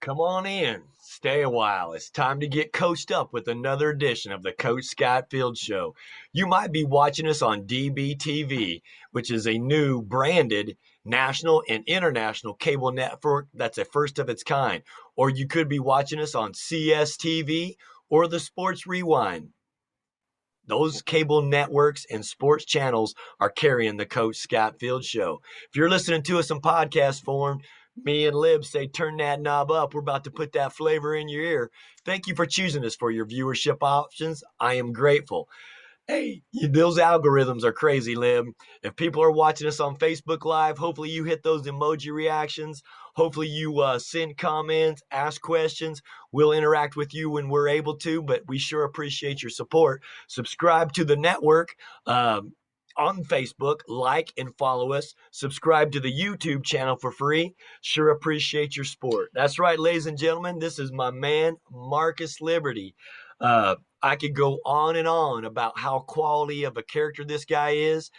Come on in, stay a while. It's time to get coached up with another edition of the Coach Scott Field Show. You might be watching us on DBTV, which is a new branded national and international cable network that's a first of its kind. Or you could be watching us on CSTV or the Sports Rewind. Those cable networks and sports channels are carrying the Coach Scott Field Show. If you're listening to us in podcast form, me and Lib say turn that knob up. We're about to put that flavor in your ear. Thank you for choosing us for your viewership options. I am grateful. Hey, those algorithms are crazy, Lib. If people are watching us on Facebook Live, hopefully you hit those emoji reactions. Hopefully you send comments, ask questions. We'll interact with you when we're able to, but we sure appreciate your support. Subscribe to the network on Facebook, like and follow us. Subscribe to the YouTube channel for free. Sure appreciate your support. That's right, ladies and gentlemen. This is my man, Marcus Liberty. I could go on and on about how quality of a character this guy is.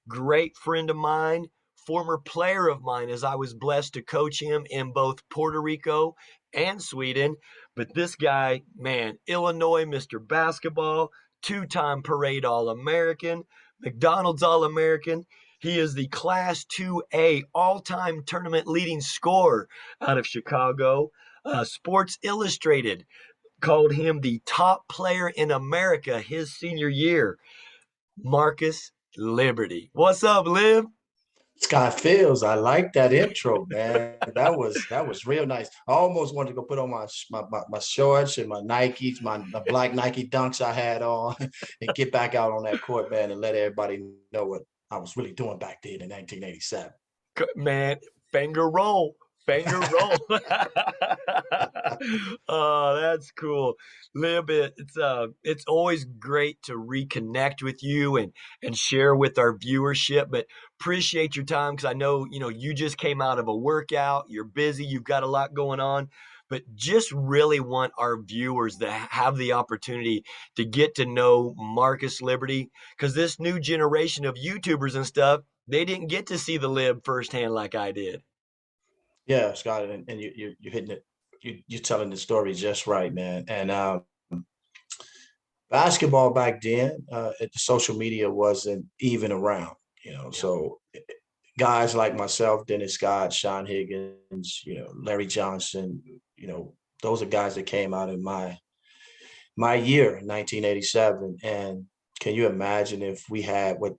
Great friend of mine, former player of mine, as I was blessed to coach him in both Puerto Rico and Sweden. But this guy, man, Illinois Mr. Basketball, two-time Parade All-American, McDonald's All-American. He is the Class 2A all-time tournament leading scorer out of Chicago. Sports Illustrated called him the top player in America his senior year. Marcus Liberty. What's up, Lib? Scott Fields, I like that intro, man. That was real nice. I almost wanted to go put on my shorts and my Nikes, my black Nike dunks I had on, and get back out on that court, man, and let everybody know what I was really doing back then in 1987. Man, finger roll. Finger roll. Oh, that's cool. Lib, it's always great to reconnect with you and share with our viewership, but appreciate your time because I know, you just came out of a workout, you're busy, you've got a lot going on, but just really want our viewers to have the opportunity to get to know Marcus Liberty because this new generation of YouTubers and stuff, they didn't get to see the Lib firsthand like I did. Yeah, Scott, and you're hitting it. You're telling the story just right, man. And basketball back then, the social media wasn't even around, Yeah. So guys like myself, Dennis Scott, Sean Higgins, Larry Johnson, those are guys that came out in my year, 1987. And can you imagine if we had what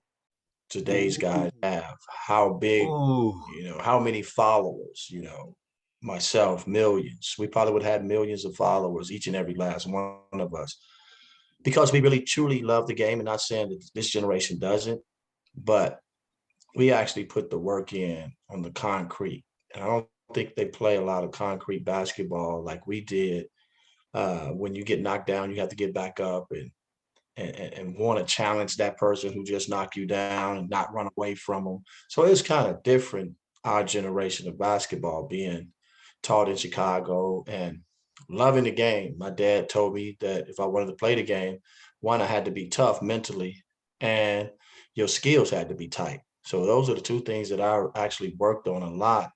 today's guys have? How big, Ooh. how many followers, myself, millions. We probably would have had millions of followers, each and every last one of us, because we really truly love the game. And not saying that this generation doesn't, but we actually put the work in on the concrete. And I don't think they play a lot of concrete basketball like we did. When you get knocked down, you have to get back up and want to challenge that person who just knocked you down and not run away from them. So it's kind of different, our generation of basketball being taught in Chicago and loving the game. My dad told me that if I wanted to play the game, one, I had to be tough mentally and your skills had to be tight. So those are the two things that I actually worked on a lot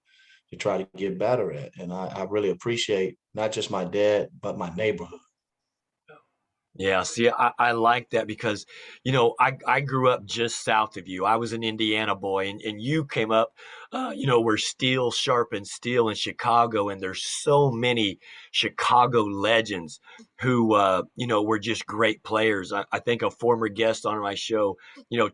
to try to get better at. And I really appreciate not just my dad, but my neighborhood. Yeah, see, I like that because, I grew up just south of you. I was an Indiana boy, and you came up, where steel sharpens steel in Chicago, and there's so many Chicago legends who, were just great players. I think a former guest on my show,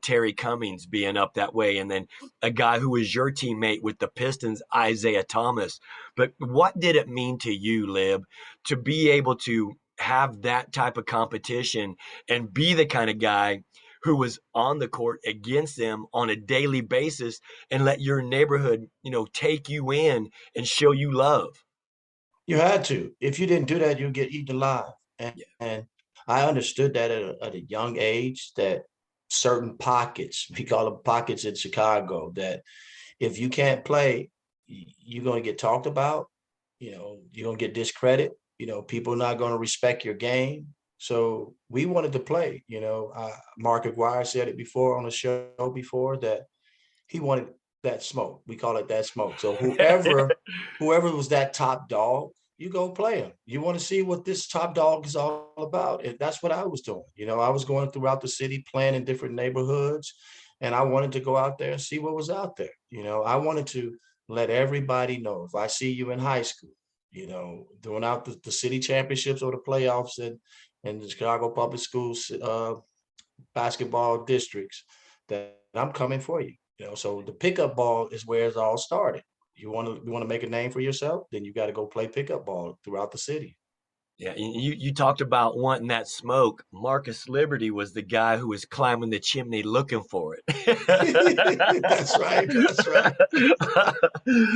Terry Cummings being up that way, and then a guy who was your teammate with the Pistons, Isaiah Thomas. But what did it mean to you, Lib, to be able to have that type of competition and be the kind of guy who was on the court against them on a daily basis and let your neighborhood, take you in and show you love? You had to. If you didn't do that, you'd get eaten alive. Yeah. And I understood that at a young age that certain pockets, we call them pockets in Chicago, that if you can't play, you're going to get talked about, you're going to get discredit, people are not going to respect your game. So we wanted to play, Mark Aguirre said it before on the show before that he wanted that smoke. We call it that smoke. So whoever was that top dog, you go play them. You want to see what this top dog is all about. And that's what I was doing. I was going throughout the city, playing in different neighborhoods, and I wanted to go out there and see what was out there. I wanted to let everybody know if I see you in high school, doing out the city championships or the playoffs and the Chicago Public Schools basketball districts, that I'm coming for you. So the pickup ball is where it's all started. You want to make a name for yourself, then you got to go play pickup ball throughout the city. Yeah, you talked about wanting that smoke. Marcus Liberty was the guy who was climbing the chimney looking for it. That's right. That's right.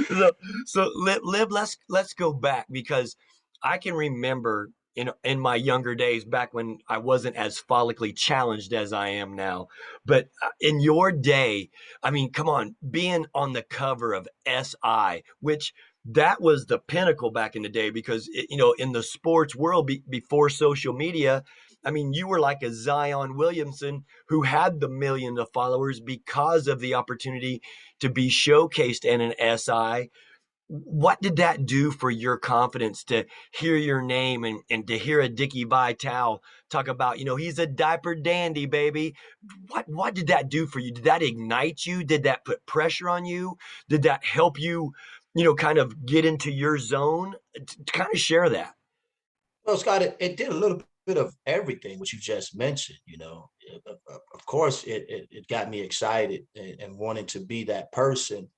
so, so Lib, let's go back because I can remember in my younger days, back when I wasn't as follically challenged as I am now. But in your day, I mean, come on, being on the cover of SI, which that was the pinnacle back in the day, because in the sports world, before social media, I mean, you were like a Zion Williamson who had the millions of followers because of the opportunity to be showcased in an SI. What did that do for your confidence to hear your name and to hear a Dickie Vitale talk about, he's a diaper dandy, baby? What did that do for you? Did that ignite you? Did that put pressure on you? Did that help you, kind of get into your zone? To kind of share that. Well, Scott, it did a little bit of everything, which you just mentioned. Of course, it got me excited and wanting to be that person.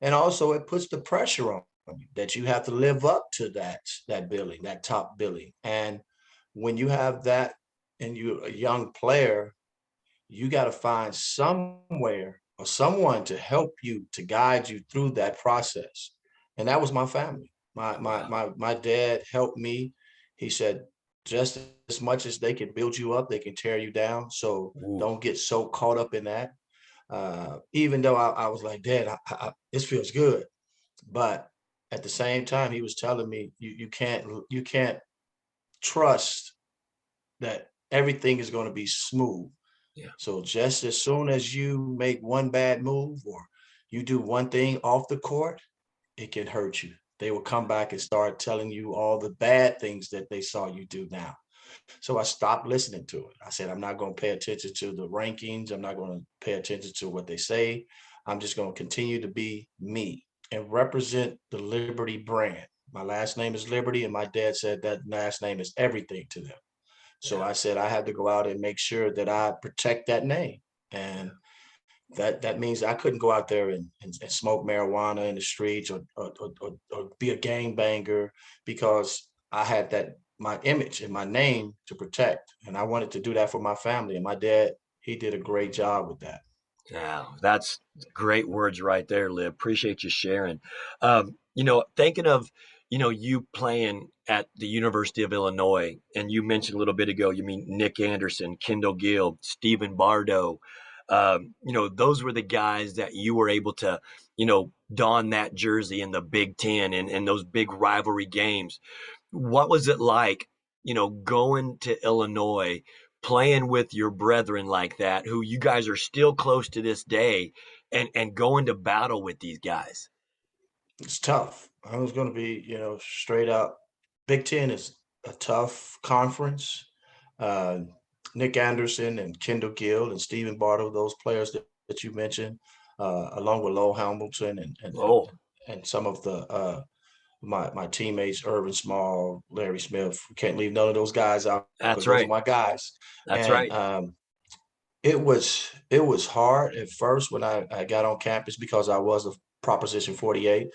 And also it puts the pressure on you that you have to live up to that billing, that top billing. And when you have that and you're a young player, you got to find somewhere or someone to help you, to guide you through that process. And that was my family. My dad helped me. He said, just as much as they can build you up, they can tear you down. So Ooh. don't get so caught up in that. Even though I was like, Dad, this feels good, but at the same time, he was telling me you can't trust that everything is going to be smooth. Yeah. So just as soon as you make one bad move or you do one thing off the court, it can hurt you. They will come back and start telling you all the bad things that they saw you do now. So I stopped listening to it. I said, I'm not going to pay attention to the rankings. I'm not going to pay attention to what they say. I'm just going to continue to be me and represent the Liberty brand. My last name is Liberty, and my dad said that last name is everything to them. So Yeah. I said I had to go out and make sure that I protect that name. And that means I couldn't go out there and smoke marijuana in the streets or be a gang banger, because I had that my image and my name to protect. And I wanted to do that for my family. And my dad, he did a great job with that. Yeah, that's great words right there, Liv. Appreciate you sharing. Thinking of, you playing at the University of Illinois, and you mentioned a little bit ago, you mean Nick Anderson, Kendall Gill, Stephen Bardo. Those were the guys that you were able to, don that jersey in the Big Ten and those big rivalry games. What was it like, going to Illinois, playing with your brethren like that, who you guys are still close to this day, and going to battle with these guys? It's tough. I was going to be, straight up. Big Ten is a tough conference. Uh, Nick Anderson and Kendall Gill and Stephen Bartle, those players that you mentioned, along with Lowell Hamilton Oh, and some of the my teammates, Irvin Small, Larry Smith. Can't leave none of those guys out that's because those are right. my guys. That's And right. it was hard at first when I got on campus because I was a Proposition 48.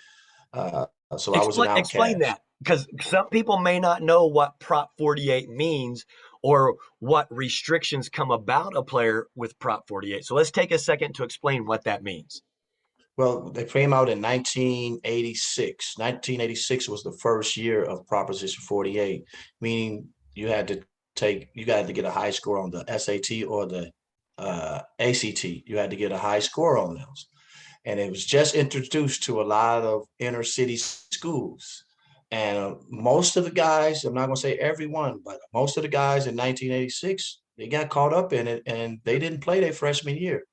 Uh, so I was an Explain outcast. that, because some people may not know what Prop 48 means or what restrictions come about a player with Prop 48. So let's take a second to explain what that means. Well, they came out in 1986. 1986 was the first year of Proposition 48, meaning you had to get a high score on the SAT or the ACT. You had to get a high score on those. And it was just introduced to a lot of inner city schools. And most of the guys, I'm not going to say everyone, but most of the guys in 1986, they got caught up in it and they didn't play their freshman year,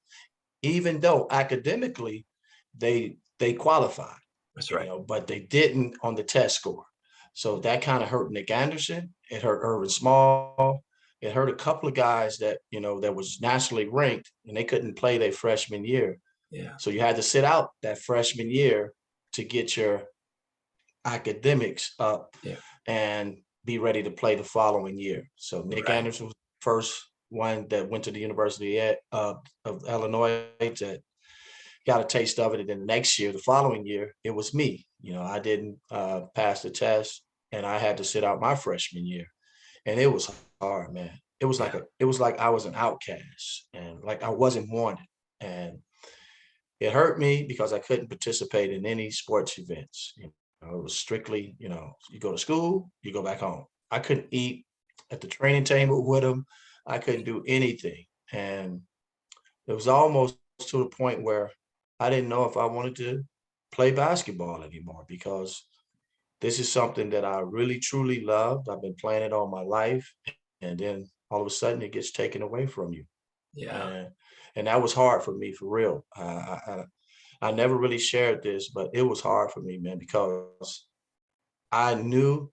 even though academically they qualified, That's right. but they didn't on the test score. So that kind of hurt Nick Anderson. It hurt Irvin Small. It hurt a couple of guys that, that was nationally ranked and they couldn't play their freshman year. Yeah. So you had to sit out that freshman year to get your academics up Yeah. and be ready to play the following year. So Nick Right. Anderson was the first one that went to the University of Illinois that got a taste of it. And then the next year, the following year, it was me. I didn't pass the test and I had to sit out my freshman year. And it was hard, man. It was like I was an outcast and like I wasn't wanted. And it hurt me because I couldn't participate in any sports events. It was strictly, you go to school, you go back home. I couldn't eat at the training table with them. I couldn't do anything. And it was almost to the point where I didn't know if I wanted to play basketball anymore because this is something that I really, truly loved. I've been playing it all my life. And then all of a sudden it gets taken away from you. Yeah. And that was hard for me, for real. I never really shared this, but it was hard for me, man, because I knew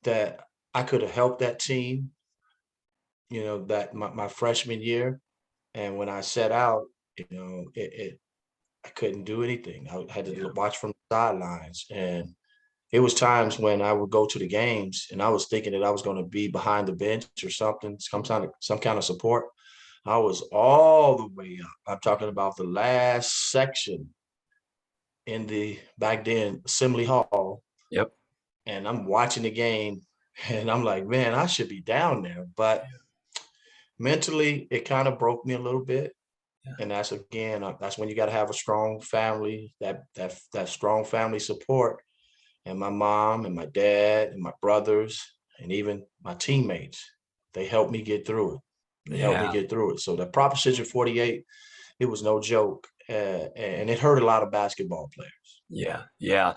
that I could have helped that team, that my freshman year. And when I set out, I couldn't do anything. I had to watch from the sidelines. And it was times when I would go to the games and I was thinking that I was going to be behind the bench or something, some kind of support. I was all the way up. I'm talking about the last section in the back then Assembly Hall. Yep. And I'm watching the game and I'm like, man, I should be down there. But mentally, it kind of broke me a little bit. Yeah. And that's when you got to have a strong family, that strong family support. And my mom and my dad and my brothers and even my teammates, they helped me get through it. They helped me get through it. So the Proposition 48, it was no joke. And it hurt a lot of basketball players. Yeah, yeah.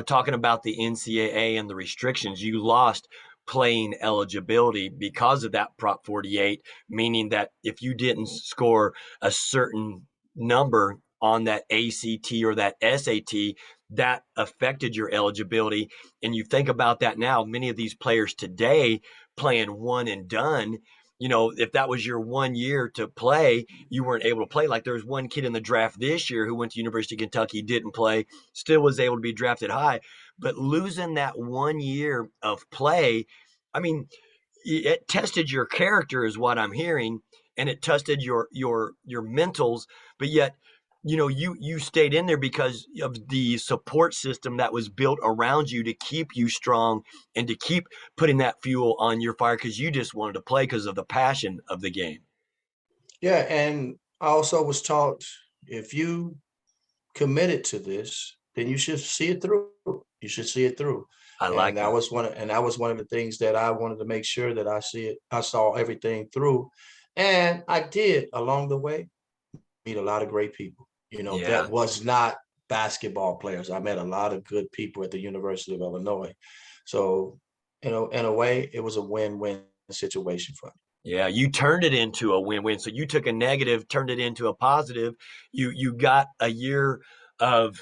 Talking about the NCAA and the restrictions, you lost playing eligibility because of that Prop 48, meaning that if you didn't score a certain number on that ACT or that SAT, that affected your eligibility. And you think about that now, many of these players today playing one and done. If that was your 1 year to play, you weren't able to play. Like there was one kid in the draft this year who went to University of Kentucky, didn't play, still was able to be drafted high. But losing that 1 year of play, I mean, it tested your character is what I'm hearing, and it tested your mentals. But yet, you stayed in there because of the support system that was built around you to keep you strong and to keep putting that fuel on your fire because you just wanted to play because of the passion of the game. Yeah, and I also was taught if you committed to this, then you should see it through. You should see it through. I And like that. that was one of the things that I wanted to make sure that I saw everything through. And I did along the way meet a lot of great people, Yeah. that was not basketball players. I met a lot of good people at the University of Illinois. So, in a way, it was a win-win situation for me. Yeah, you turned it into a win-win. So you took a negative, turned it into a positive. You got a year of,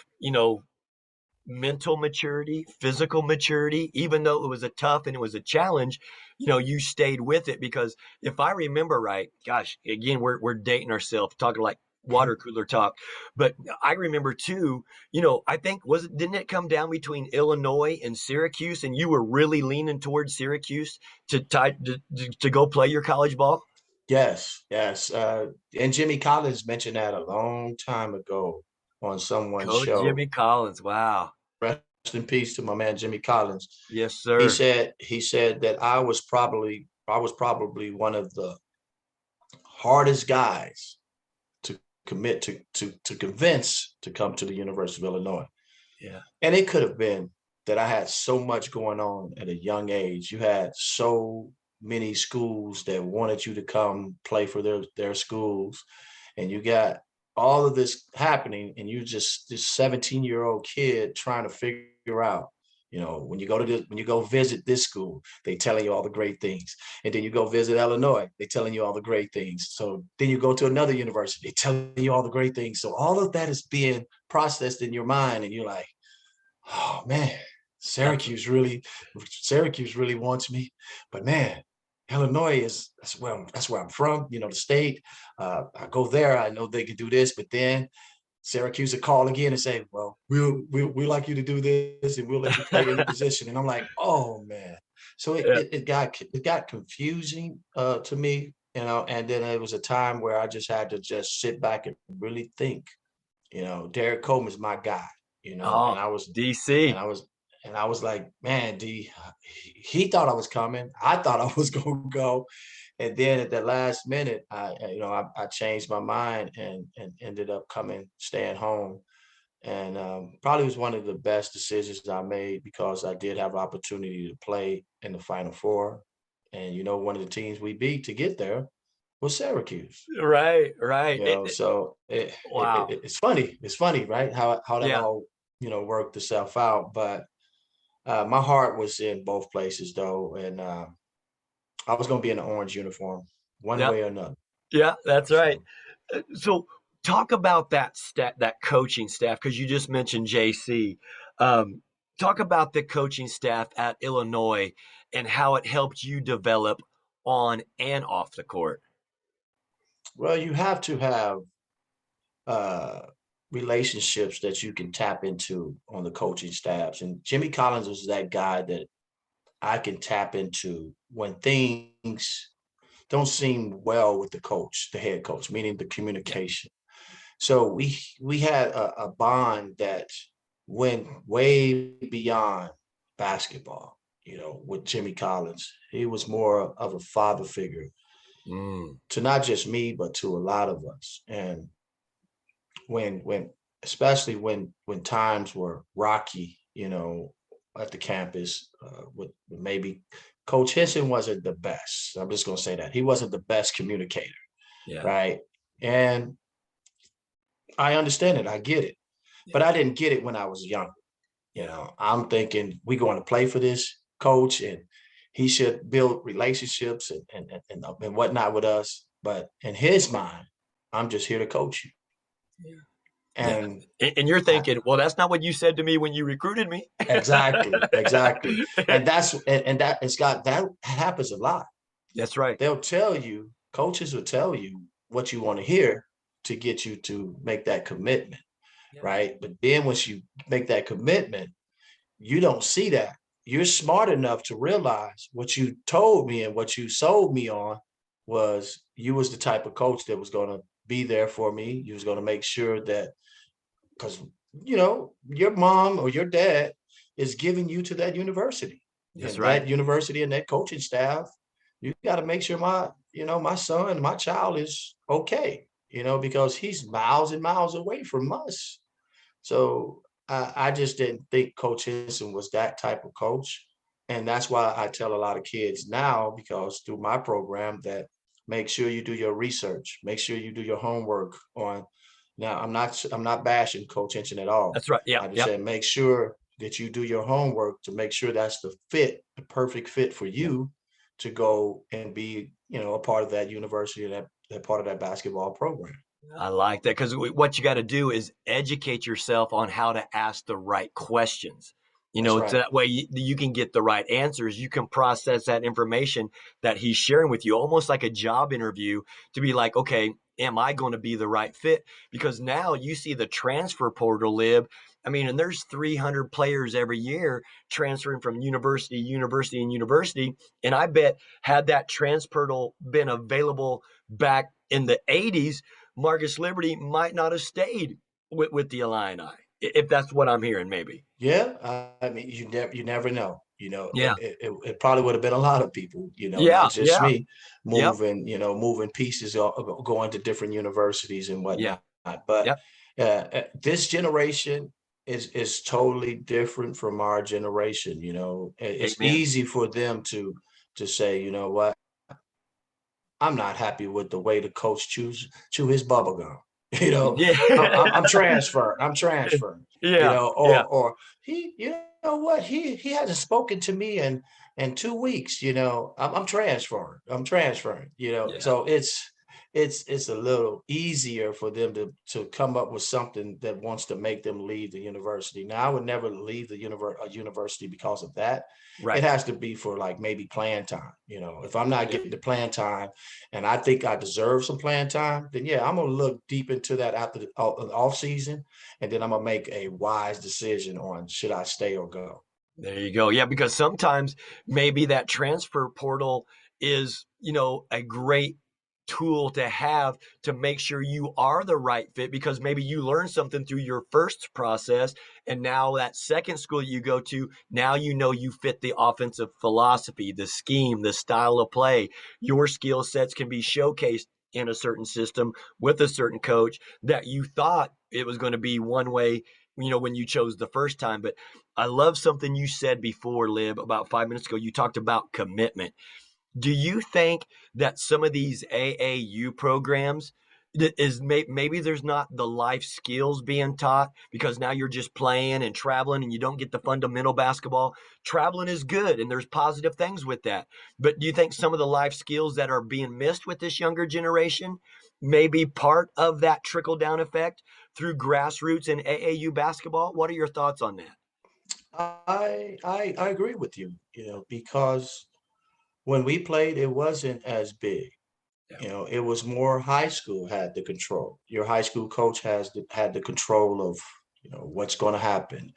mental maturity, physical maturity, even though it was a tough and it was a challenge, you stayed with it because if I remember right, gosh, again, we're dating ourselves, talking like water cooler talk. But I remember too, I think didn't it come down between Illinois and Syracuse and you were really leaning towards Syracuse to go play your college ball? Yes, yes. And Jimmy Collins mentioned that a long time ago on someone's Coach show. Jimmy Collins. Wow. Rest in peace to my man Jimmy Collins. Yes, He sir. said that I was probably one of the hardest guys to commit to convince to come to the University of Illinois. Yeah. And it could have been that I had so much going on at a young age. You had so many schools that wanted you to come play for their schools, and you got all of this happening, and you just this 17-year-old kid trying to figure out. When you go visit this school, they telling you all the great things, and then you go visit Illinois, they telling you all the great things. So then you go to another university, they telling you all the great things. So all of that is being processed in your mind, and you're like, oh man, That's Syracuse really wants me, but man, Illinois that's where I'm from. You know, the state. I go there. I know they can do this, but then Syracuse would call again and say, "Well, we'll like you to do this, and we'll let you play any position." And I'm like, "Oh man!" So yeah. it got confusing to me, you know. And then it was a time where I just had to just sit back and really think. You know, Derek Coleman's my guy. You know, Oh, and DC. I was and I was like, man, he thought I was coming. I thought I was going to go, and then at the last minute, I changed my mind and ended up staying home. And probably was one of the best decisions I made because I did have opportunity to play in the Final Four. And, you know, one of the teams we beat to get there was Syracuse. Right, right. You know, so Wow. it's funny. It's funny, right? How that Yeah. all, you know, worked itself out. But my heart was in both places, though. And I was going to be in the orange uniform one Yep. way or another. Yeah, that's right. So. So talk about that coaching staff because you just mentioned JC. Um, Talk about the coaching staff at Illinois and how it helped you develop on and off the court. Well, you have to have uh, relationships that you can tap into on the coaching staffs. And Jimmy Collins was that guy that I can tap into when things don't seem well with the coach, the head coach, meaning the Yeah, communication. So we had a bond that went way beyond basketball, you know, with Jimmy Collins. He was more of a father figure mm, to not just me, but to a lot of us. And when especially when times were rocky, you know, at the campus, with maybe Coach Hinson wasn't the best. I'm just gonna say that he wasn't the best communicator, yeah, right? And I understand it, I get it, yeah, but I didn't get it when I was younger. You yeah, know, I'm thinking we going to play for this coach, and he should build relationships and whatnot with us. But in his mind, I'm just here to coach you, yeah. Yeah. and And you're I, thinking, well, that's not what you said to me when you recruited me. exactly. And that it's got that happens a lot. That's right. They'll tell you, coaches will tell you what you want to hear to get you to make that commitment, Yeah. right? But then once you make that commitment, you don't see that. You're smart enough to realize what you told me and what you sold me on was you was the type of coach that was going to be there for me. You was going to make sure that because you know your mom or your dad is giving you to that university, That's and right. that university and that coaching staff, you got to make sure my son, my child is okay, you know, because he's miles and miles away from us. So I just didn't think Coach Henson was that type of coach. And that's why I tell a lot of kids now, because through my program, that make sure you do your research, make sure you do your homework on. Now, I'm not bashing Coach Henson at all. That's right. Yeah. I just Yep. said make sure that you do your homework to make sure that's the perfect fit for Yep. you to go and be, you know, a part of that university and that part of that basketball program. I like that because what you got to do is educate yourself on how to ask the right questions. That's So right. that way you can get the right answers. You can process that information that he's sharing with you, almost like a job interview, to be like, okay, am I going to be the right fit? Because now you see the transfer portal lib. I mean, and there's 300 players every year transferring from university, university, and university. And I bet had that transfer portal been available back in the 80s, Marcus Liberty might not have stayed with the Illini, if that's what I'm hearing, maybe. Yeah, I mean, you never know. You know, Yeah. it probably would have been a lot of people. You know, Yeah. not just Yeah. me, Yep. moving pieces, going to different universities and Yeah. whatnot. But Yep. this generation is totally different from our generation. You know, it's Amen. easy for them to say, you know what, I'm not happy with the way the coach chew his bubble gum. You know, I'm Yeah. transferring. I'm transferring. You Yeah. know, Yeah. or he, you know what, he hasn't spoken to me in 2 weeks. You know, I'm transferring. I'm transferring. You know, Yeah. so it's a little easier for them to come up with something that wants to make them leave the university. Now, I would never leave the university because of that. It Right. has to be for like maybe playing time. You know, if I'm not getting the playing time and I think I deserve some playing time, then yeah, I'm gonna look deep into that after the off season, and then I'm gonna make a wise decision on should I stay or go. There you go. Yeah, because sometimes maybe that transfer portal is, a great tool to have to make sure you are the right fit because maybe you learned something through your first process and now that second school you go to, now you fit the offensive philosophy, the scheme, the style of play. Your skill sets can be showcased in a certain system with a certain coach that you thought it was going to be one way, when you chose the first time. But I love something you said before, Lib, about 5 minutes ago. You talked about commitment. Do you think that some of these AAU programs maybe there's not the life skills being taught because now you're just playing and traveling and you don't get the fundamental basketball? Traveling is good and there's positive things with that. But do you think some of the life skills that are being missed with this younger generation may be part of that trickle down effect through grassroots and AAU basketball? What are your thoughts on that? I agree with you, because when we played, it wasn't as big. Yeah. It was more high school had the control. Your high school coach had the control of, what's going to happen.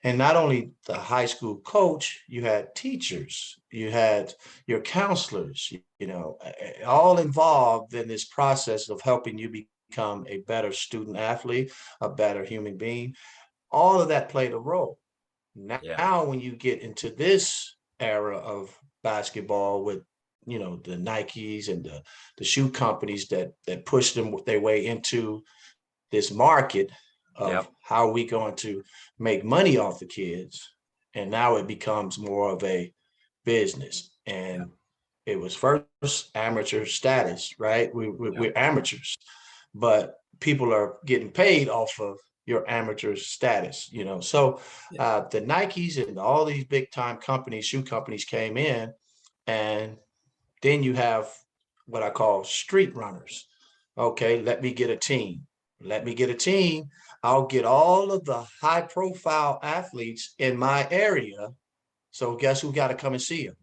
And not only the high school coach, you had teachers, you had your counselors, all involved in this process of helping you become a better student athlete, a better human being. All of that played a role. Yeah. Now, when you get into this era of basketball with, the Nikes and the shoe companies that push them their way into this market of Yep. how are we going to make money off the kids, and now it becomes more of a business. Yep. And it was first amateur status, right? Yep. We're amateurs, but people are getting paid off of your amateur status, So Yeah. the Nikes and all these big time companies, shoe companies came in, and then you have what I call street runners. Okay, let me get a team. Let me get a team. I'll get all of the high profile athletes in my area. So guess who got to come and see them?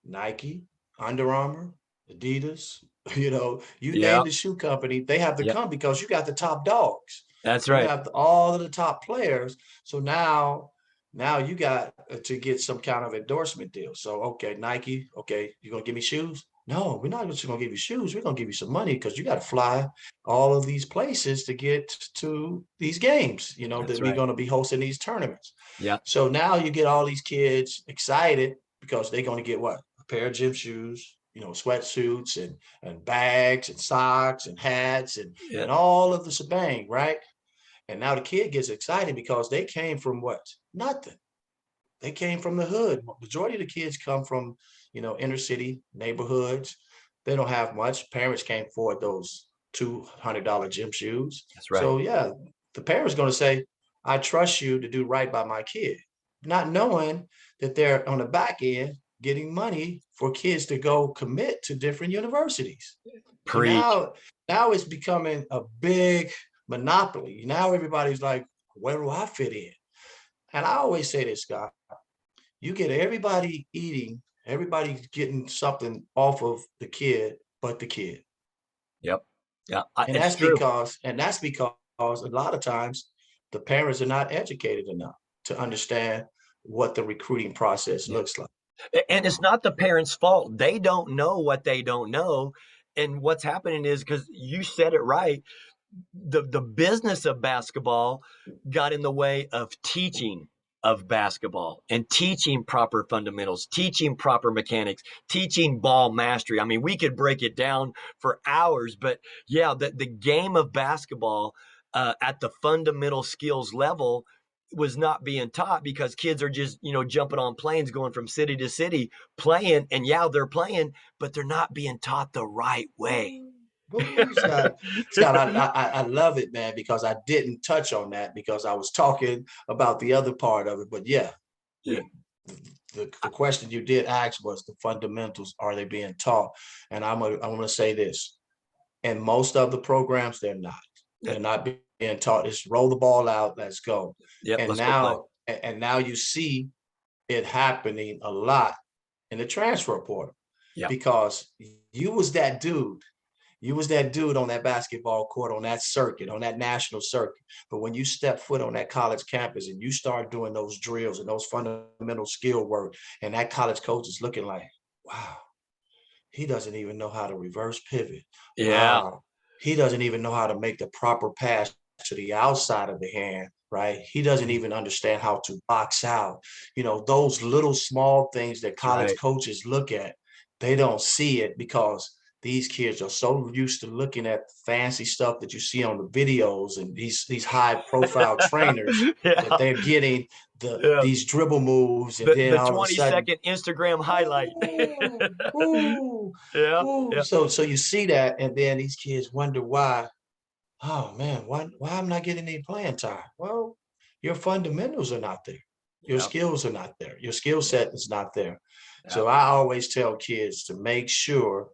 Nike, Under Armour, Adidas, you name Yep. the shoe company, they have to Yep. come because you got the top dogs. That's You right. have all of the top players. So now you got to get some kind of endorsement deal. So, okay, Nike, okay, you're going to give me shoes? No, we're not just going to give you shoes. We're going to give you some money because you got to fly all of these places to get to these games, That's that we're right. going to be hosting these tournaments. Yep. So now you get all these kids excited because they're going to get what? A pair of gym shoes, sweatsuits and bags and socks and hats and Yep. all of the shebang, right? And now the kid gets excited because they came from what? Nothing. They came from the hood. Majority of the kids come from, inner city neighborhoods. They don't have much. Parents can't afford those $200 gym shoes. That's right. So yeah, the parents going to say, I trust you to do right by my kid, not knowing that they're on the back end getting money for kids to go commit to different universities. So Preach. now it's becoming a big monopoly. Now everybody's like, where do I fit in? And I always say this, Scott, you get everybody eating, everybody's getting something off of the kid, but the kid. Yep. Yeah. And It's that's true. because a lot of times the parents are not educated enough to understand what the recruiting process Yeah. looks like. And it's not the parents' fault. They don't know what they don't know. And what's happening is because you said it right, the business of basketball got in the way of teaching of basketball and teaching proper fundamentals, teaching proper mechanics, teaching ball mastery. I mean, we could break it down for hours, but yeah, the game of basketball at the fundamental skills level was not being taught because kids are just, jumping on planes going from city to city playing. And yeah, they're playing, but they're not being taught the right way. Ooh, Scott, I love it, man, because I didn't touch on that because I was talking about the other part of it. But yeah, Yeah. the question you did ask was the fundamentals, are they being taught? And I'm gonna say this. And most of the programs, they're not. Yeah. They're not being taught. Just roll the ball out. Let's go. Yep. And Let's go play. now you see it happening a lot in the transfer portal Yeah. because you was that dude. You was that dude on that basketball court, on that circuit, on that national circuit. But when you step foot on that college campus and you start doing those drills and those fundamental skill work, and that college coach is looking like, wow, he doesn't even know how to reverse pivot. Yeah. Wow. He doesn't even know how to make the proper pass to the outside of the hand, right? He doesn't Mhm. even understand how to box out. You know, those little small things that That's college right. coaches look at, they don't see it because these kids are so used to looking at fancy stuff that you see on the videos and these high profile trainers that Yeah. they're getting Yeah. these dribble moves and then The all of a sudden 20-second Instagram highlight. ooh, ooh, Yeah. ooh. Yeah. So you see that, and then these kids wonder why. Oh man, why I'm not getting any playing time? Well, your fundamentals are not there. Your Yeah. skills are not there. Your skill Yeah. set is not there. Yeah. So I always tell kids to make sure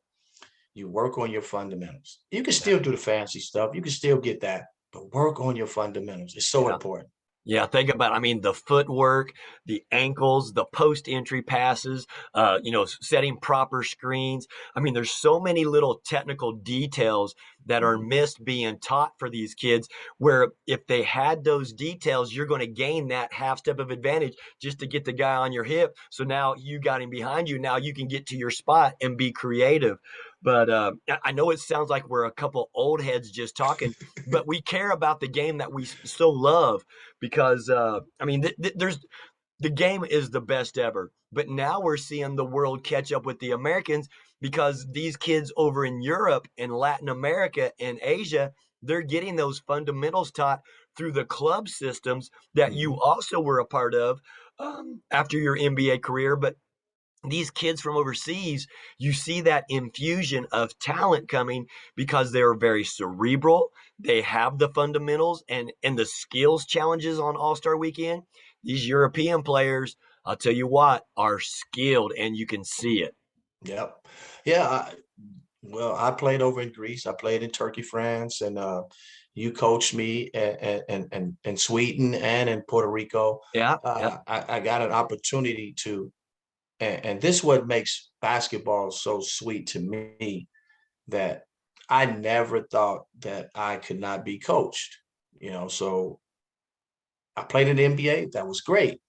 you work on your fundamentals. You can Yeah. still do the fancy stuff. You can still get that, but work on your fundamentals. It's so Yeah. important. Yeah, think about, I mean, the footwork, the ankles, the post entry passes, setting proper screens. I mean, there's so many little technical details that are Mhm. missed being taught for these kids, where if they had those details, you're going to gain that half step of advantage just to get the guy on your hip. So now you got him behind you. Now you can get to your spot and be creative. But I know it sounds like we're a couple old heads just talking, but we care about the game that we so love because I mean, there's the game is the best ever, but now we're seeing the world catch up with the Americans because these kids over in Europe and Latin America and Asia, they're getting those fundamentals taught through the club systems that you Mhm. also were a part of after your NBA career. But these kids from overseas, you see that infusion of talent coming because they're very cerebral. They have the fundamentals and the skills challenges on All-Star weekend. These European players, I'll tell you what, are skilled and you can see it. Yep. Yeah. Well, I played over in Greece. I played in Turkey, France, and you coached me in Sweden and in Puerto Rico. Yeah, yeah, I got an opportunity to, and this is what makes basketball so sweet to me that I never thought that I could not be coached. You know, so I played in the NBA. That was great.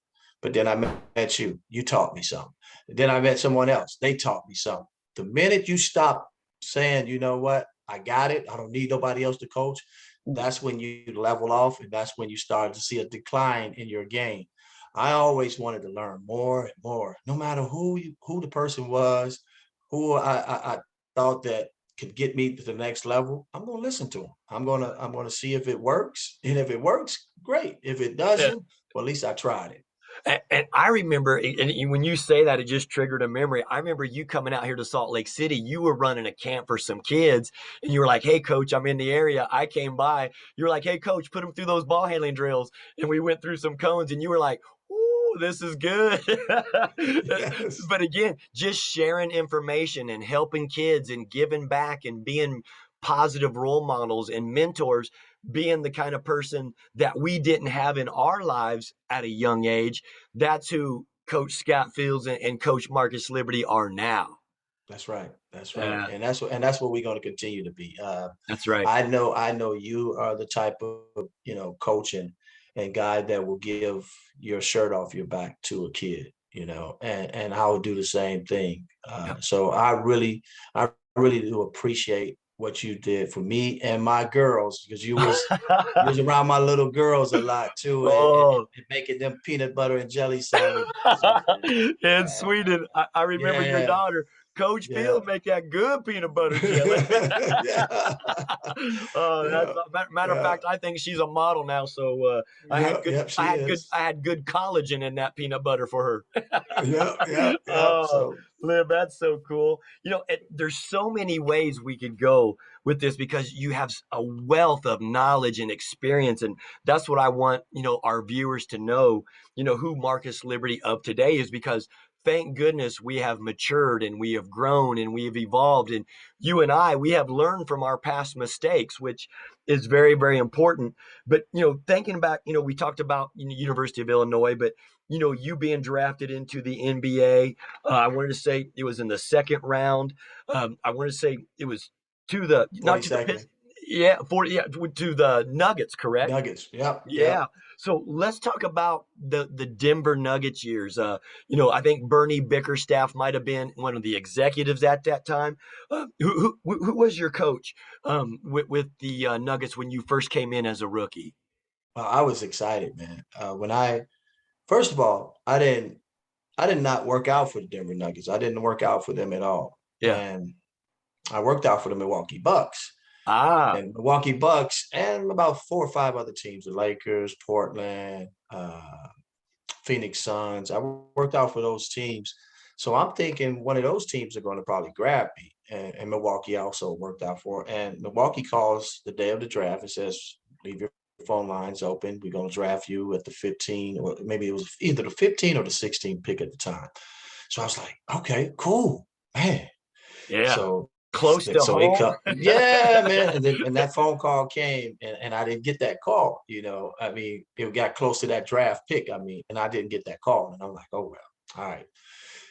But then I met you. You taught me something. Then I met someone else. They taught me something. The minute you stop saying, you know what, I got it. I don't need nobody else to coach. That's when you level off, and that's when you start to see a decline in your game. I always wanted to learn more and more, no matter who the person was, who I thought that could get me to the next level. I'm gonna listen to them. I'm gonna see if it works, and if it works, great. If it yeah. doesn't, well, at least I tried it. And I remember, and when you say that, it just triggered a memory. I remember you coming out here to Salt Lake City. You were running a camp for some kids, and you were like, "Hey, coach, I'm in the area." I came by. You were like, "Hey, coach, put them through those ball handling drills," and we went through some cones, and you were like, "Ooh, this is good." Yes. But again, just sharing information and helping kids and giving back and being positive role models and mentors, being the kind of person that we didn't have in our lives at a young age. That's who Coach Scott Fields and Coach Marcus Liberty are now. That's right. That's right. Uh, And that's what we're going to continue to be. that's right. I know you are the type of coach and guy that will give your shirt off your back to a kid, and I will do the same thing. Yep. So I really do appreciate what you did for me and my girls because you was around my little girls a lot too, Oh, and making them peanut butter and jelly sandwiches in and Sweden, I remember your yeah, daughter, Coach yeah. Field, make that good peanut butter jelly. Yeah, That's yeah, matter of yeah, fact. I think she's a model now. So yeah, yeah. She is. I had good collagen in that peanut butter for her. Yeah, yeah, yeah. Oh, So Liv, that's so cool. There's so many ways we could go with this because you have a wealth of knowledge and experience, and that's what I want our viewers to know. Who Marcus Liberty of today is because thank goodness we have matured and we have grown and we have evolved. And you and I, we have learned from our past mistakes, which is very, very important. But, thinking back, we talked about University of Illinois, but, you being drafted into the NBA, I wanted to say it was in the second round. I want to say it was not to the 42nd. Pistons. Yeah, 40, yeah, to the Nuggets, correct? Nuggets. Yep. Yeah. Yep. So let's talk about the Denver Nuggets years. I think Bernie Bickerstaff might have been one of the executives at that time. Who was your coach with the Nuggets when you first came in as a rookie? I was excited, man. First of all, I did not work out for the Denver Nuggets. I didn't work out for them at all. Yeah. And I worked out for the Milwaukee Bucks. Ah. And Milwaukee Bucks and about 4 or 5 other teams, the Lakers, Portland, Phoenix Suns. I worked out for those teams. So I'm thinking one of those teams are going to probably grab me. And Milwaukee also worked out for. And Milwaukee calls the day of the draft and says, leave your phone lines open. We're going to draft you at the 15, or maybe it was either the 15 or the 16 pick at the time. So I was like, okay, cool, man. Yeah. So Close to so home. yeah, man. And that phone call came, and I didn't get that call. I mean, it got close to that draft pick. I mean, and I didn't get that call, and I'm like, oh well, all right.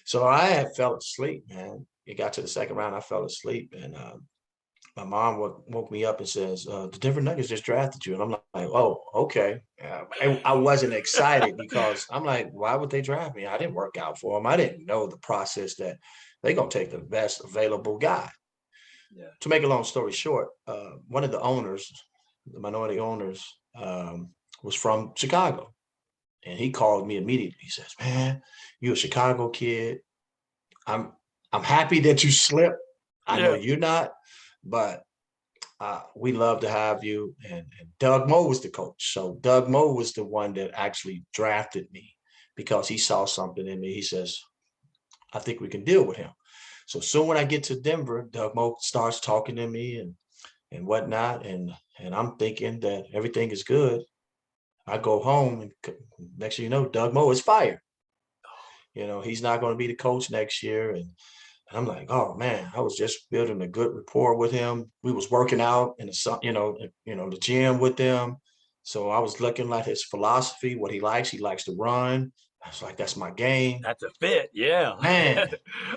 So I had fell asleep, man. It got to the second round, I fell asleep, and my mom woke me up and says, the Denver Nuggets just drafted you, and I'm like, oh, okay. I wasn't excited because I'm like, why would they draft me? I didn't work out for them. I didn't know the process that they're gonna take the best available guy. Yeah. To make a long story short, one of the owners, the minority owners, was from Chicago. And he called me immediately. He says, man, you're a Chicago kid. I'm happy that you slipped. I know Yeah. you're not, but we love to have you. And Doug Moe was the coach. So Doug Moe was the one that actually drafted me because he saw something in me. He says, I think we can deal with him. So soon when I get to Denver, Doug Moe starts talking to me and whatnot. And I'm thinking that everything is good. I go home and next thing you know, Doug Moe is fired. He's not going to be the coach next year. And I'm like, oh man, I was just building a good rapport with him. We was working out in the gym with them. So I was looking at his philosophy, what he likes. He likes to run. I was like, that's my game. That's a fit, yeah. Man.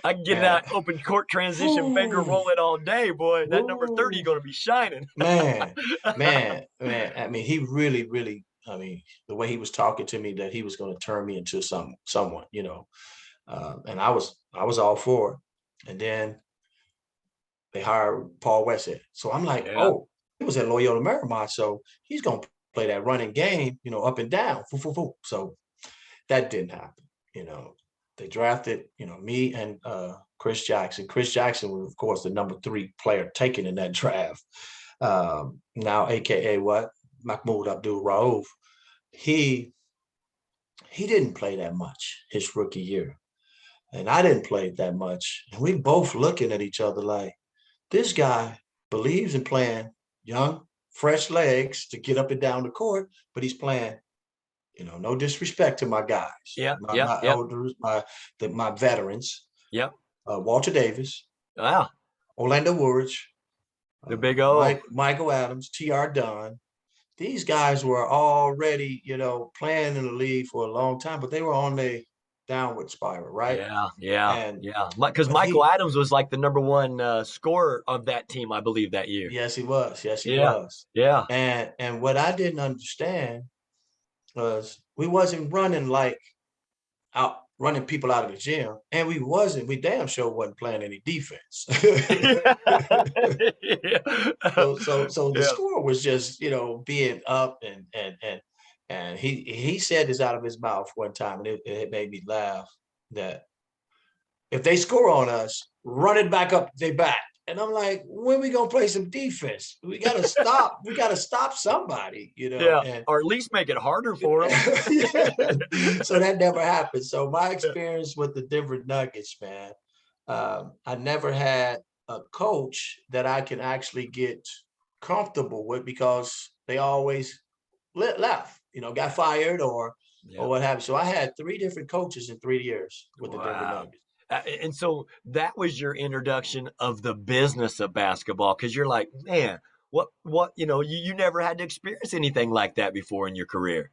I can get that open court transition finger Ooh, rolling all day, boy. That number 30 ooh, going to be shining. man. I mean, he really, really, I mean, the way he was talking to me that he was going to turn me into someone, and I was all for it. And then they hired Paul Westhead. So I'm like, Yeah. oh, he was at Loyola Marymount, so he's going to play that running game, up and down. So that didn't happen. They drafted, me and Chris Jackson. Chris Jackson was, of course, the number 3 player taken in that draft. Now, AKA what? Mahmoud Abdul-Rauf. He didn't play that much his rookie year. And I didn't play that much. And we both looking at each other like, this guy believes in playing young, fresh legs to get up and down the court, but he's playing, no disrespect to my guys, Yeah. my elders, my veterans, Yep. Walter Davis, Wow. Orlando Woolridge, The big O. Michael Adams, T.R. Dunn. These guys were already, playing in the league for a long time, but they were on a downward spiral, right? Yeah. And Because but Michael Adams was like the number 1 scorer of that team, I believe, that year. yes, he was. Yes, he Yeah. was. Yeah. And what I didn't understand was we wasn't running like out running people out of the gym, and we damn sure wasn't playing any defense. So the Yeah. score was just being up and he said this out of his mouth one time, and it made me laugh that if they score on us, run it back up their back. And I'm like, when we gonna play some defense? We gotta stop. We gotta stop somebody, Yeah. And Or at least make it harder for him. yeah. So that never happened. So my experience with the Denver Nuggets, man, I never had a coach that I can actually get comfortable with because they always left. got fired or Yep. what have you. So I had 3 different coaches in 3 years with the Denver Wow. Nuggets. And so that was your introduction of the business of basketball because you're like, man, what, you never had to experience anything like that before in your career.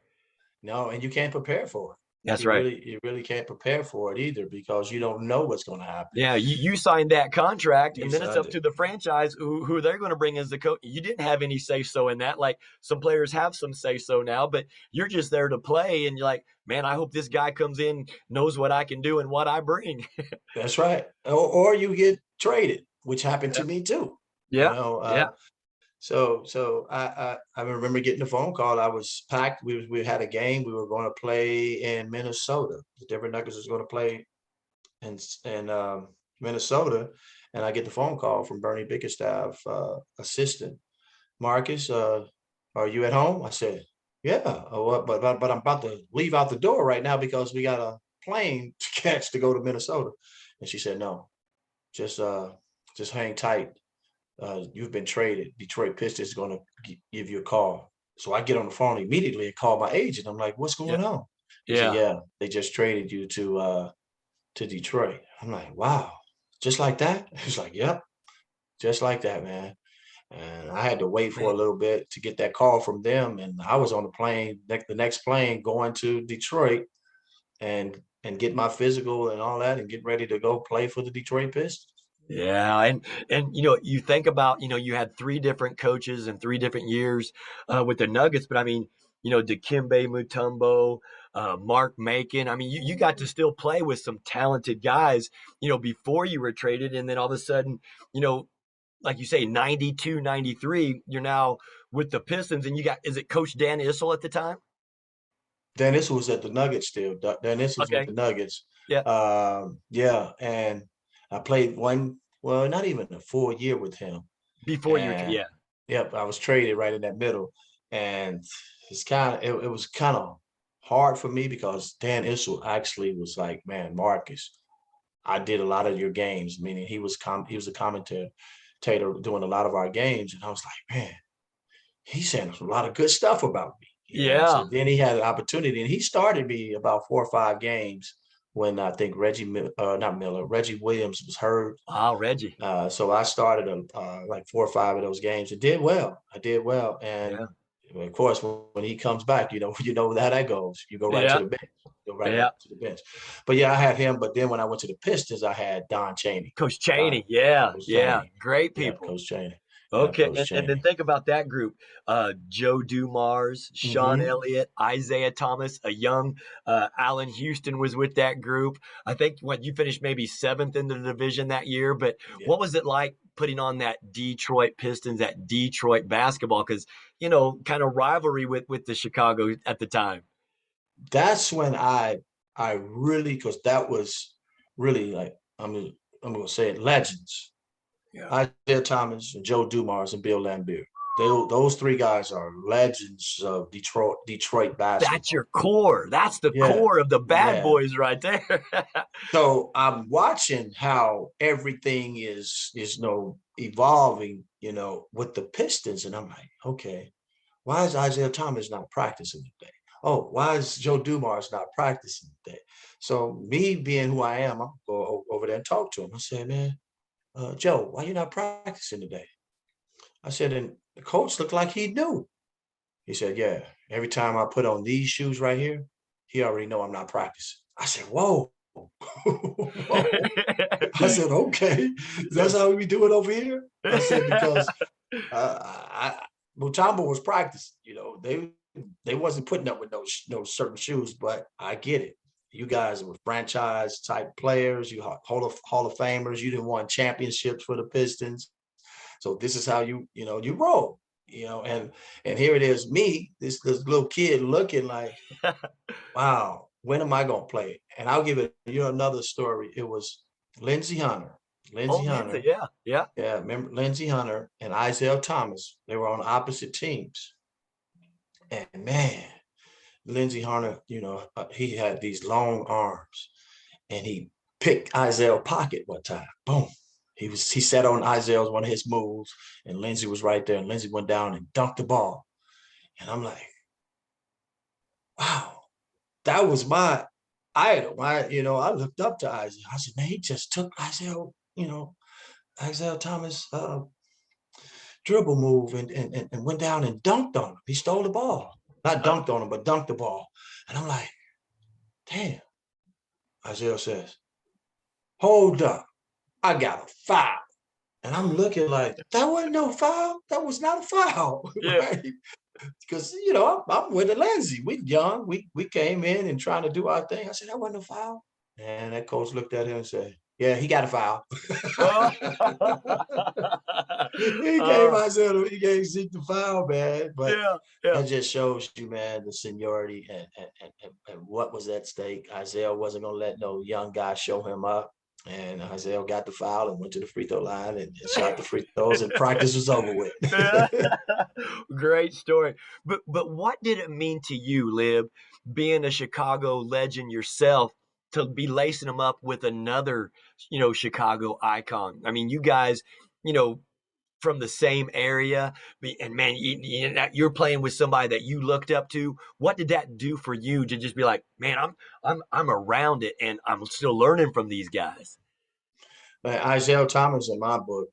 No, and you can't prepare for it. That's You right. really, you really can't prepare for it either because you don't know what's going to happen. Yeah, you signed that contract, You and then it's signed up it. to the franchise who they're going to bring as the coach. You didn't have any say so in that. Like some players have some say so now, but you're just there to play, and you're like, man, I hope this guy comes in, knows what I can do and what I bring. That's right. Or you get traded, which happened to me too. You Yeah, know, yeah. so I remember getting a phone call. I was packed. We had a game. We were going to play in Minnesota. The Denver Nuggets was going to play in Minnesota, and I get the phone call from Bernie Bickerstaff, assistant. Marcus, are you at home? I said, yeah. But I'm about to leave out the door right now because we got a plane to catch to go to Minnesota. And she said, no, just just hang tight. You've been traded. Detroit Pistons is going to give you a call. So I get on the phone immediately and call my agent. I'm like, what's Yeah. going on? He said, Yeah. yeah, they just traded you to Detroit. I'm like, wow, just like that? He's like, yep, just like that, man. And I had to wait for Man. a little bit to get that call from them. And I was on the next plane going to Detroit and get my physical and all that and get ready to go play for the Detroit Pistons. Yeah, and you think about, you had three different coaches and three different years with the Nuggets, but I mean, Dikembe Mutombo, Mark Macon. I mean, you got to still play with some talented guys, before you were traded, and then all of a sudden, you know, like you say, 92, 93, you're now with the Pistons, and you got, is it Coach Dan Issel at the time? Dennis was at the Nuggets still. Dennis was with Okay, the Nuggets. yeah, Yeah, and I played well, not even a full year with him. before you were, And yeah, yep, I was traded right in that middle. And it was kind of hard for me because Dan Issel actually was like, man, Marcus, I did a lot of your games, meaning he was a commentator doing a lot of our games. And I was like, man, he's saying a lot of good stuff about me. yeah. So then he had an opportunity, and he started me about 4 or 5 games when I think not Miller, Reggie Williams was hurt. Wow, Reggie, So I started like 4 or 5 of those games and did well. I did well, and yeah, of course, when he comes back, you know how that goes. You go right to yeah, the bench. Go right yeah. back to the bench. But yeah, I had him. But then when I went to the Pistons, I had Don Chaney. Coach Don Chaney, yeah, Coach yeah, Chaney. great Yeah, people. Coach Chaney. Yeah, Okay, Coach and then Chaney. think about that group: Joe Dumars, Sean Mm-hmm. Elliott, Isaiah Thomas, a young Allen Houston was with that group. I think what you finished maybe seventh in the division that year. But Yeah. what was it like putting on that Detroit Pistons, that Detroit basketball? Because kind of rivalry with the Chicago at the time. That's when I really, because that was really like I'm gonna say it, legends. Yeah. Isaiah Thomas and Joe Dumars and Bill Laimbeer. Those 3 guys are legends of Detroit That's basketball. your core. That's the Yeah, core of the bad yeah. boys right there. So I'm watching how everything is evolving, with the Pistons, and I'm like, okay, why is Isaiah Thomas not practicing today? Oh, why is Joe Dumars not practicing today? So me being who I am, I'll go over there and talk to him. I said, man, Joe, why you not practicing today? I said, and the coach looked like he knew. He said, yeah, every time I put on these shoes right here, he already know I'm not practicing. I said, whoa. Whoa. I said, okay, that's how we do it over here. I said, because Mutombo was practicing, they wasn't putting up with no certain shoes, but I get it. You guys were franchise type players, you Hall of Famers, you didn't want championships for the Pistons. So this is how you roll, and here it is, me, this little kid looking like, wow, when am I gonna play? And I'll give it another story. It was Lindsey Hunter. Oh, Lindsey Lindsay, Hunter, yeah, yeah. yeah, remember Lindsey Hunter and Isaiah Thomas. They were on opposite teams. And man, Lindsey Hunter, he had these long arms, and he picked Isaiah's pocket one time. Boom. He sat on Isaiah's one of his moves, and Lindsey was right there, and Lindsey went down and dunked the ball. And I'm like, wow, that was my idol. I looked up to Isaiah. I said, man, he just took Isaiah Thomas dribble move and went down and dunked on him. He stole the ball. Not dunked on him, but dunked the ball. And I'm like, damn. Isaiah says, hold up. I got a foul. And I'm looking like, that wasn't no foul. That was not a foul, Yeah. right? Because, I'm with the Lindsay. We young. We came in and trying to do our thing. I said, that wasn't a foul. And that coach looked at him and said, yeah, he got a foul. Oh. He gave Zeke the foul, man. But Yeah, yeah. that just shows you, man, the seniority and what was at stake. Isaiah wasn't gonna let no young guy show him up. And Isaiah got the foul and went to the free throw line and shot the free throws, and practice was over with. Yeah. Great story. But what did it mean to you, Lib, being a Chicago legend yourself, to be lacing them up with another, Chicago icon? I mean, you guys, you know, from the same area, and man, you're playing with somebody that you looked up to. What did that do for you to just be like, man, I'm around it, and I'm still learning from these guys? Man, Isaiah Thomas, in my book,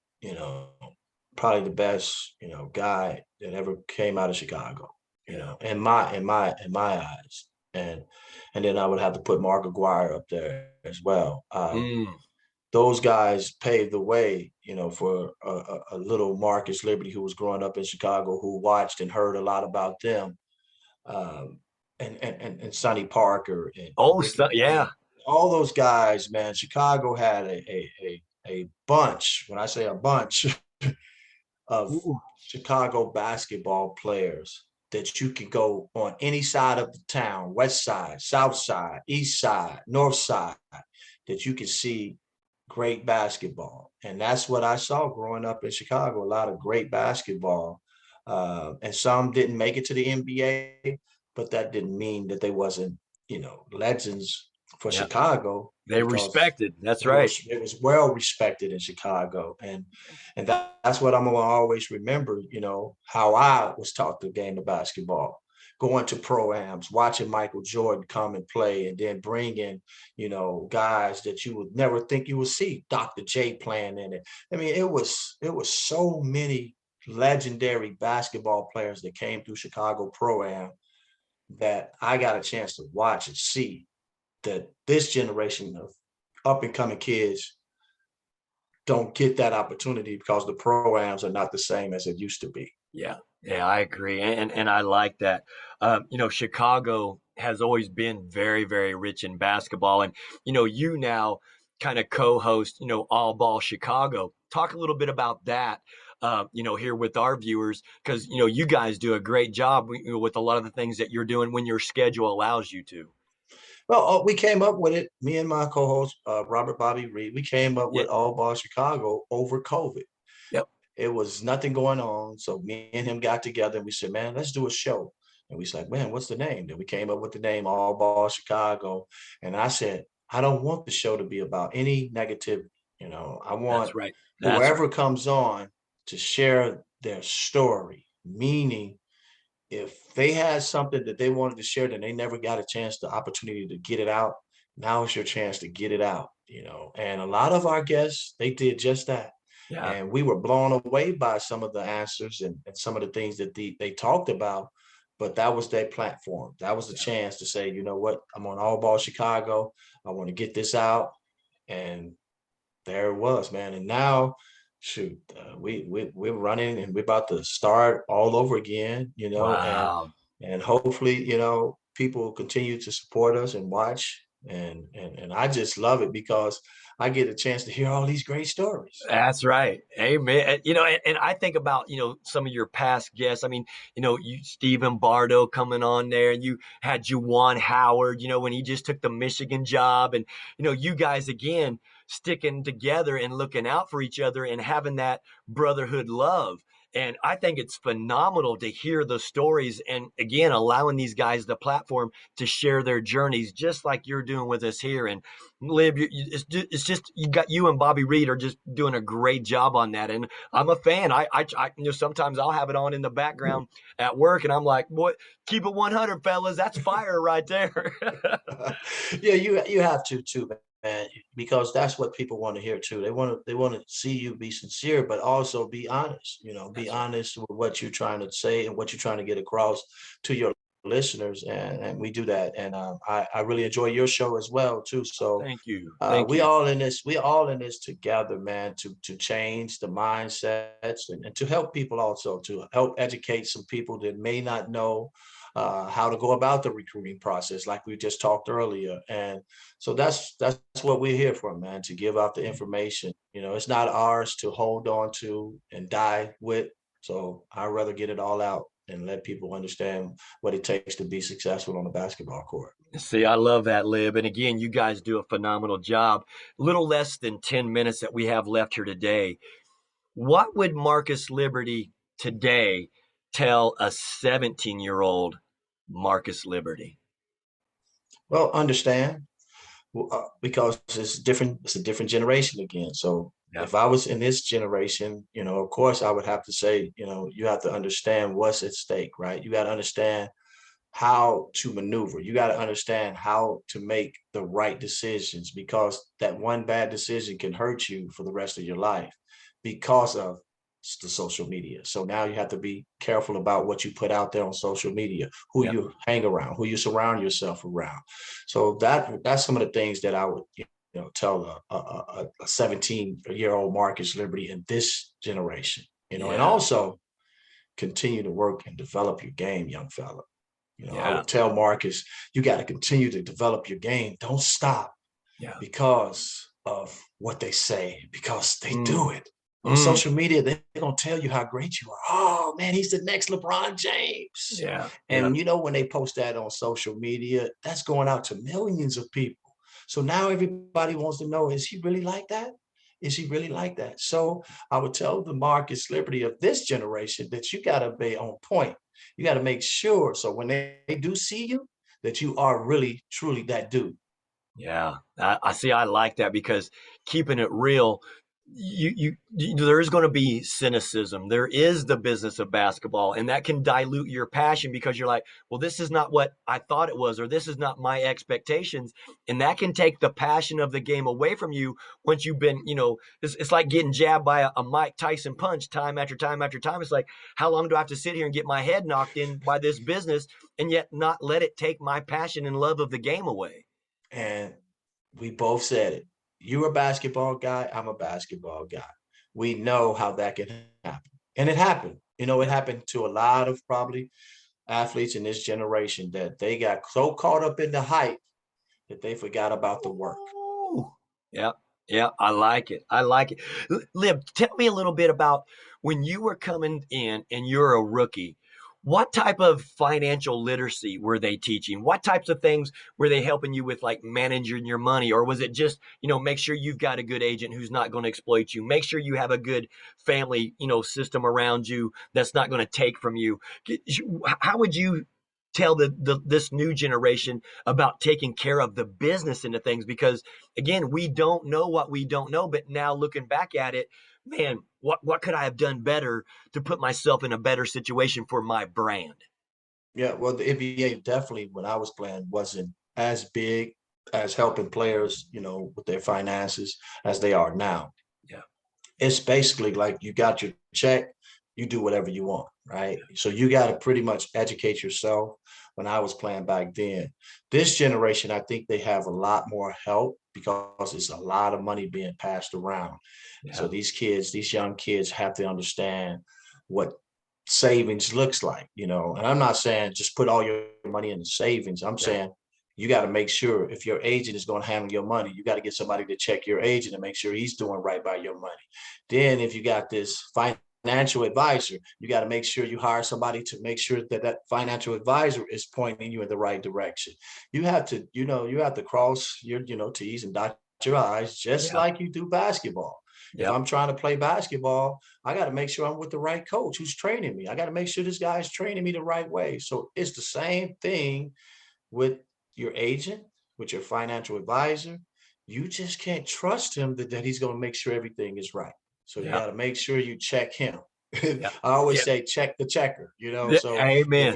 probably the best, guy that ever came out of Chicago, Yeah. in my eyes. And then I would have to put Mark Aguirre up there as well. Mm, Those guys paved the way, for a little Marcus Liberty who was growing up in Chicago, who watched and heard a lot about them, um, and Sonny Parker and oh, Ricky so, yeah. Green. All those guys, man. Chicago had a bunch. When I say a bunch, of Ooh, Chicago basketball players that you can go on any side of the town, west side, south side, east side, north side, that you can see great basketball. And that's what I saw growing up in Chicago, a lot of great basketball. And some didn't make it to the NBA, but that didn't mean that they wasn't, legends for yeah. Chicago, They because respected. That's it was right. it was well respected in Chicago, and that's what I'm gonna always remember. How I was taught the game of basketball, going to pro-ams, watching Michael Jordan come and play, and then bringing guys that you would never think you would see. Dr. J playing in it. I mean, it was so many legendary basketball players that came through Chicago pro-am that I got a chance to watch and see, that this generation of up and coming kids don't get that opportunity because the programs are not the same as it used to be. Yeah, yeah, I agree, and I like that. Chicago has always been very, very rich in basketball, and you now kind of co-host, All Ball Chicago. Talk a little bit about that, here with our viewers, because you guys do a great job with a lot of the things that you're doing when your schedule allows you to. Well, we came up with it. Me and my co-host Robert Bobby Reed. We came up Yeah. with All Ball Chicago over COVID. Yep. It was nothing going on, so me and him got together and we said, "Man, let's do a show." And we said, "Man, what's the name?" Then we came up with the name All Ball Chicago. And I said, "I don't want the show to be about any negativity. I That's want right. That's right. whoever comes on to share their story, meaning if they had something that they wanted to share, then they never got a chance, the opportunity to get it out. Now is your chance to get it out. And a lot of our guests, they did just that. Yeah. And we were blown away by some of the answers and some of the things that they talked about. But that was their platform. That was the Yeah. chance to say, you know what, I'm on All Ball Chicago. I want to get this out. And there it was, man. And now, shoot, we're running and we're about to start all over again, Wow. and hopefully, people continue to support us and watch. And I just love it because I get a chance to hear all these great stories. That's right. Amen. And I think about, some of your past guests. I mean, you Stephen Bardo coming on there, and you had Juwan Howard, when he just took the Michigan job, and you guys again sticking together and looking out for each other and having that brotherhood love. And I think it's phenomenal to hear the stories and, again, allowing these guys the platform to share their journeys, just like you're doing with us here. And Lib, it's just you and Bobby Reed are just doing a great job on that. And I'm a fan. Sometimes I'll have it on in the background at work, and I'm like, boy, keep it 100, fellas. That's fire right there. Yeah, you have to too, man, because that's what people want to hear too. They want to see you be sincere, but also be honest. Be That's right. honest with what you're trying to say and what you're trying to get across to your listeners, and we do that. And I really enjoy your show as well too. So Thank you. Thank we you. all in this. We all in this together, man. To change the mindsets and to help people also to help educate some people that may not know how to go about the recruiting process, like we just talked earlier. And so that's what we're here for, man. To give out the information. It's not ours to hold on to and die with. So I'd rather get it all out and let people understand what it takes to be successful on the basketball court. See, I love that, Lib. And again, you guys do a phenomenal job. Little less than 10 minutes that we have left here today. What would Marcus Liberty today tell a 17-year-old Marcus Liberty? Well, understand because it's different. It's a different generation again. So Yeah. if I was in this generation, of course I would have to say, you have to understand what's at stake, right? You got to understand how to maneuver. You got to understand how to make the right decisions, because that one bad decision can hurt you for the rest of your life because of the social media. So now you have to be careful about what you put out there on social media, who Yep. you hang around, who you surround yourself around. So that's some of the things that I would tell a 17-year-old Marcus Liberty in this generation. And Yeah. also continue to work and develop your game, young fella. I Yeah. would tell Marcus, you got to continue to develop your game. Don't stop Yeah. because of what they say, because they Mm. do it. On Mm. social media, they're going to tell you how great you are. Oh, man, he's the next LeBron James. Yeah. Yeah. And, when they post that on social media, that's going out to millions of people. So now everybody wants to know, is he really like that? Is he really like that? So I would tell the Marcus Liberty of this generation that you got to be on point. You got to make sure. So when they do see you, that you are really, truly that dude. Yeah, I see. I like that because keeping it real, there is going to be cynicism. There is the business of basketball, and that can dilute your passion because you're like, well, this is not what I thought it was, or this is not my expectations, and that can take the passion of the game away from you once you've been, it's like getting jabbed by a Mike Tyson punch time after time after time. It's like, how long do I have to sit here and get my head knocked in by this business, and yet not let it take my passion and love of the game away? And we both said it. You're a basketball guy. I'm a basketball guy. We know how that can happen. And it happened. It happened to a lot of probably athletes in this generation that they got so caught up in the hype that they forgot about the work. Ooh. Yeah, yeah, I like it. I like it. Lib, tell me a little bit about when you were coming in and you're a rookie. What type of financial literacy were they teaching? What types of things were they helping you with, like managing your money? Or was it just, make sure you've got a good agent who's not going to exploit you? Make sure you have a good family, system around you that's not going to take from you. How would you tell this new generation about taking care of the business into things? Because again, we don't know what we don't know, but now looking back at it, man, what could I have done better to put myself in a better situation for my brand? Yeah, well, the NBA definitely, when I was playing, wasn't as big as helping players, with their finances as they are now. Yeah. It's basically like you got your check, you do whatever you want, right? So you got to pretty much educate yourself. When I was playing back then, this generation, I think they have a lot more help because it's a lot of money being passed around. So Yeah. these young kids have to understand what savings looks like, and I'm not saying just put all your money in the savings. I'm Yeah. saying you got to make sure if your agent is going to handle your money, you got to get somebody to check your agent and make sure he's doing right by your money. Then if you got this financial advisor, you got to make sure you hire somebody to make sure that that financial advisor is pointing you in the right direction. You have to cross your, T's and dot your I's, just Yeah. like you do basketball. If Yep. I'm trying to play basketball, I got to make sure I'm with the right coach who's training me. I got to make sure this guy is training me the right way. So it's the same thing with your agent, with your financial advisor. You just can't trust him that he's going to make sure everything is right. So you Yep. got to make sure you check him. I Yep. always Yep. say check the checker, you know. Yep. So Amen.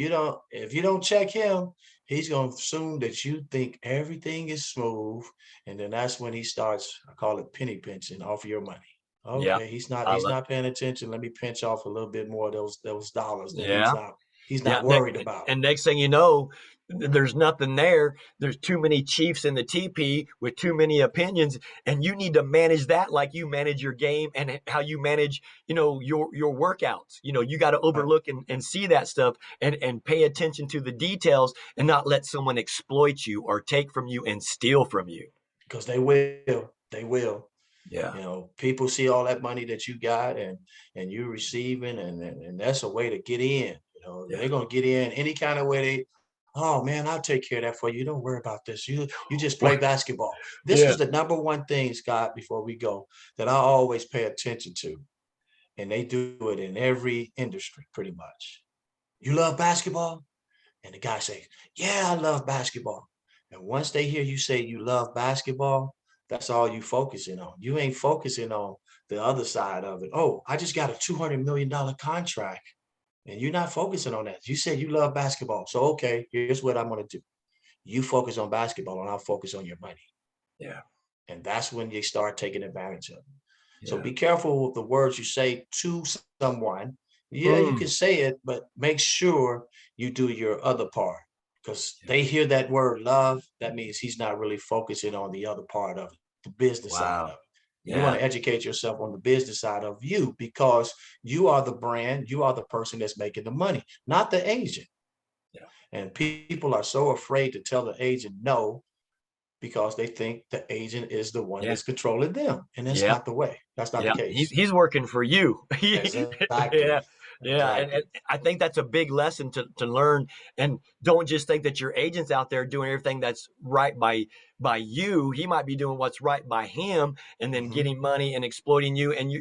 if you don't check him, he's gonna assume that you think everything is smooth. And then that's when he starts, I call it penny pinching off your money. Yep. Okay, I he's love. not paying attention. Let me pinch off a little bit more of those dollars that Yeah. he's Yeah. not worried about. And next thing you know, there's nothing there. There's too many chiefs in the TP with too many opinions, and you need to manage that like you manage your game and how you manage, your workouts. You got to Right. overlook and see that stuff and pay attention to the details and not let someone exploit you or take from you and steal from you. Because they will. They will. Yeah. You know, people see all that money that you got and you're receiving, and that's a way to get in. You know, Yeah. they're gonna get in any kind of way they. Oh man, I'll take care of that for you. Don't worry about this. You just play Well, basketball. This yeah. is the number one thing, Scott, before we go, that I always pay attention to. And they do it in every industry pretty much. You love basketball? And the guy says, yeah, I love basketball. And once they hear you say you love basketball, that's all you focusing on. You ain't focusing on the other side of it. Oh, I just got a $200 million contract. And you're not focusing on that. You said you love basketball. So, okay, here's what I'm going to do. You focus on basketball and I'll focus on your money. Yeah. And that's when you start taking advantage of it. So Yeah. be careful with the words you say to someone. Yeah, you can Mm. say it, but make sure you do your other part because Yeah. they hear that word love. That means he's not really focusing on the other part of it, the business side of Wow. it. You want Yeah. to educate yourself on the business side of you because you are the brand, you are the person that's making the money, not the agent. Yeah. And people are so afraid to tell the agent no because they think the agent is the one Yeah. that's controlling them. And that's Yep. not the way. That's not the Yeah, he's case. he's working for you. Yeah, Exactly. yeah, and Exactly. I think that's a big lesson to learn. And don't just think that your agent's out there doing everything that's right by you. He might be doing what's right by him, and then Hmm. getting money and exploiting you. And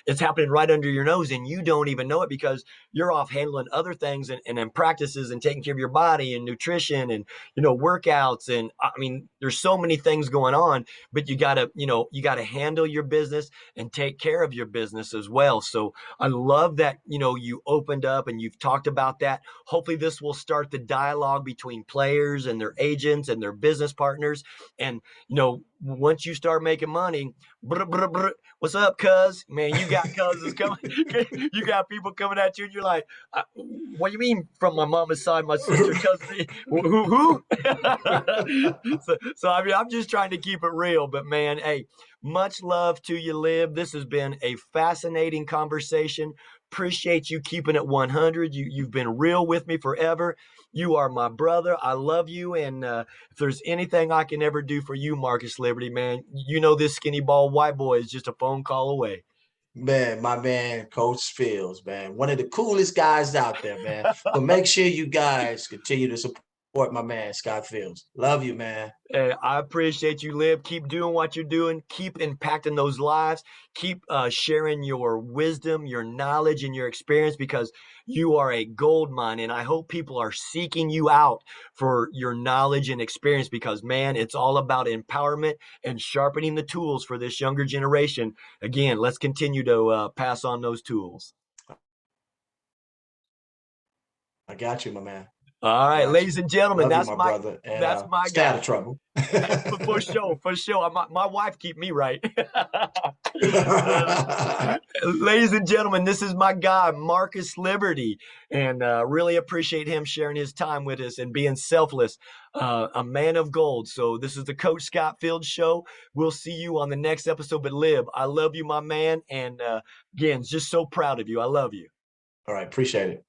it's happening right under your nose, and you don't even know it because you're off handling other things and practices and taking care of your body and nutrition and workouts. And I mean, there's so many things going on, but you gotta handle your business and take care of your business as well. So I love that, you opened up and you've talked about that. Hopefully this will start the dialogue between players and their agents and their business partners. And, once you start making money, brr, brr, brr, what's up, cuz? Man, you got cousins coming. You got people coming at you and you're like, what do you mean from my mama's side, my sister, cousin? Who? So, I mean, I'm just trying to keep it real, but man, hey, much love to you, Lib. This has been a fascinating conversation. Appreciate you keeping it 100. You've been real with me forever. You are my brother. I love you. And if there's anything I can ever do for you, Marcus Liberty, man, this skinny bald white boy is just a phone call away. Man, my man, Coach Fields, man, one of the coolest guys out there, man. So make sure you guys continue to support my man, Scott Fields. Love you, man. Hey, I appreciate you, Lib. Keep doing what you're doing. Keep impacting those lives. Keep sharing your wisdom, your knowledge, and your experience because you are a gold mine. And I hope people are seeking you out for your knowledge and experience because, man, it's all about empowerment and sharpening the tools for this younger generation. Again, let's continue to pass on those tools. I got you, my man. All I right, got you. ladies and gentlemen, Love you, that's my my brother. And that's my stay out guy. of trouble. For sure, for sure. My wife keep me right. Ladies and gentlemen, this is my guy, Marcus Liberty, and really appreciate him sharing his time with us and being selfless, a man of gold. So this is the Coach Scott Fields Show. We'll see you on the next episode. But Lib, I love you, my man, and again, just so proud of you. I love you. All right. Appreciate it.